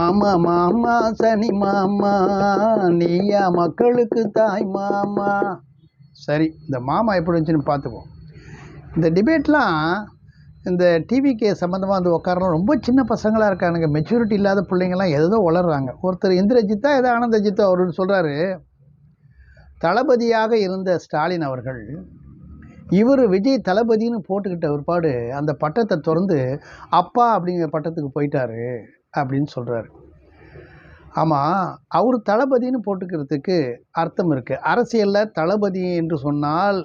மாமா மாமா சனி மாமா நீயா மக்களுக்கு தாய் மாமா. சரி, இந்த மாமா எப்படி இருந்துச்சுன்னு பார்த்துப்போம். இந்த டிபேட்லாம் இந்த டிவிக்கு சம்மந்தமாக வந்து உட்காரலாம். ரொம்ப சின்ன பசங்களாக இருக்கானுங்க, மெச்சூரிட்டி இல்லாத பிள்ளைங்கள்லாம் எதோ வளர்றாங்க. ஒருத்தர் இந்திரஜித்தா ஏதோ ஆனந்தஜித்தா அவர் சொல்கிறாரு, தளபதியாக இருந்த ஸ்டாலின் அவர்கள் இவர் விஜய் தளபதினு போட்டுக்கிட்ட ஒருபாடு அந்த பட்டத்தை திறந்து அப்பா அப்படிங்கிற பட்டத்துக்கு போயிட்டாரு அப்படின்னு சொல்கிறாரு. ஆமாம், அவர் தளபதினு போட்டுக்கிறதுக்கு அர்த்தம் இருக்குது. அரசியலில் தளபதி என்று சொன்னால்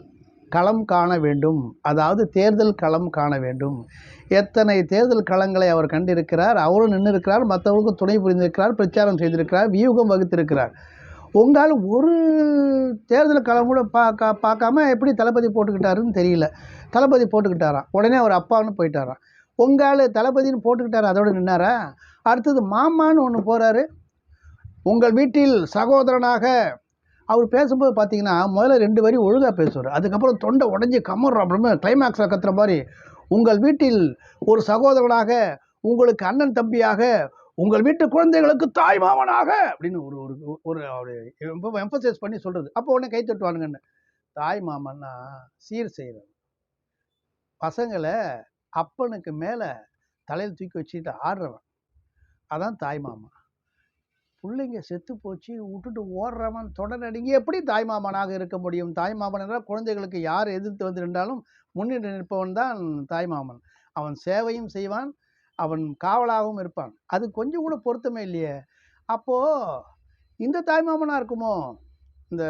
களம் காண வேண்டும், அதாவது தேர்தல் களம் காண வேண்டும். எத்தனை தேர்தல் களங்களை அவர் கண்டிருக்கிறார், அவரும் நின்று இருக்கிறார், மற்றவர்களுக்கும் துணை புரிந்திருக்கிறார், பிரச்சாரம் செய்திருக்கிறார், வியூகம் வகுத்திருக்கிறார். உங்களால் ஒரு தேர்தல் களம் கூட பார்க்காம எப்படி தளபதி போட்டுக்கிட்டாருன்னு தெரியல. தளபதி போட்டுக்கிட்டாராம், உடனே அவர் அப்பான்னு போயிட்டாராம். உங்களால் தளபதின்னு போட்டுக்கிட்டாரு, அதோடு நின்னாரா? அடுத்தது மாமான்னு ஒன்று போகிறாரு. உங்கள் வீட்டில் சகோதரனாக அவர் பேசும்போது பார்த்தீங்கன்னா முதல்ல 2 வரி ஒழுங்காக பேசுவார், அதுக்கப்புறம் தொண்டை உடஞ்சி கம்மறோம் அப்படின்னு கிளைமேக்ஸில் கத்துற மாதிரி, உங்கள் வீட்டில் ஒரு சகோதரனாக, உங்களுக்கு அண்ணன் தம்பியாக, உங்கள் வீட்டு குழந்தைகளுக்கு தாய் மாமனாக அப்படின்னு ஒரு ஒரு ஒரு எம்பசைஸ் பண்ணி சொல்கிறது. அப்போ உடனே கை தட்டுவானுங்கன்னு. தாய் மாமன்னா சீர் செய்கிறது, பசங்களை அப்பனுக்கு மேலே தலையில் தூக்கி வச்சுக்கிட்டு ஆடுறவன், அதான் தாய் மாமா. பிள்ளைங்க செத்து போச்சு விட்டுட்டு ஓடுறவன் தொடர் நடிங்க எப்படி தாய்மாமனாக இருக்க முடியும்? தாய்மாமன் என்றால் குழந்தைகளுக்கு யார் எதிர்த்து வந்து நின்றாலும் முன்னிட்டு நிற்பவன் தான் தாய்மாமன். அவன் சேவையும் செய்வான், அவன் காவலாகவும் இருப்பான். அது கொஞ்சம் கூட பொருத்தமே இல்லையே. அப்போது இந்த தாய்மாமனாக இருக்குமோ? இந்த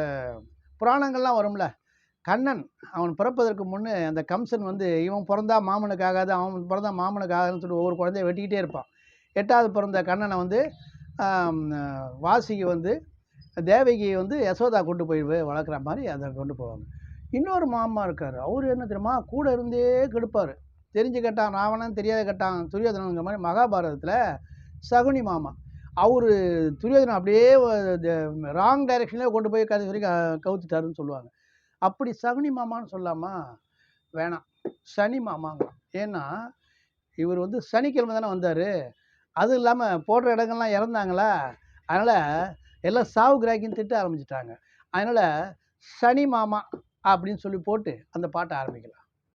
புராணங்கள்லாம் வரும்ல, கண்ணன் அவன் பிறப்பதற்கு முன்னே அந்த கம்சன் வந்து இவன் பிறந்தா மாமனுக்காகாது, அவன் பிறந்தா மாமனுக்காகன்னு சொல்லி ஒவ்வொரு குழந்தைய வெட்டிக்கிட்டே இருப்பான். 8வது பிறந்த கண்ணனை வந்து வாசிக்கு வந்து தேவகியை வந்து யசோதா கொண்டு போய் வளர்க்குற மாதிரி அதை கொண்டு போவாங்க. இன்னொரு மாமா இருக்கார், அவர் என்ன தெரியுமா, கூட இருந்தே கெடுப்பார். தெரிஞ்சு கேட்டான் ராவணன், தெரியாத கேட்டான் துரியோதனங்கிற மாதிரி மகாபாரதத்தில் சகுனி மாமா. அவர் துரியோதனன் அப்படியே ராங் டைரெக்ஷன்லேயே கொண்டு போய் கதை சொல்லி கவுத்துட்டாருன்னு சொல்லுவாங்க. அப்படி சகுனி மாமான்னு சொல்லாமா? வேணாம், சனி மாமாங்க. ஏன்னா இவர் வந்து சனிக்கிழமை தானே வந்தார், அதுவும் இல்லாமல் போடுற இடங்கள்லாம் இறந்தாங்களா, அதனால் எல்லாம் சாவு கிராக்கின்னு திட்ட ஆரம்பிச்சிட்டாங்க. அதனால் சனி மாமா அப்படின்னு சொல்லி போட்டு அந்த பாட்டை ஆரம்பிக்கலாம்.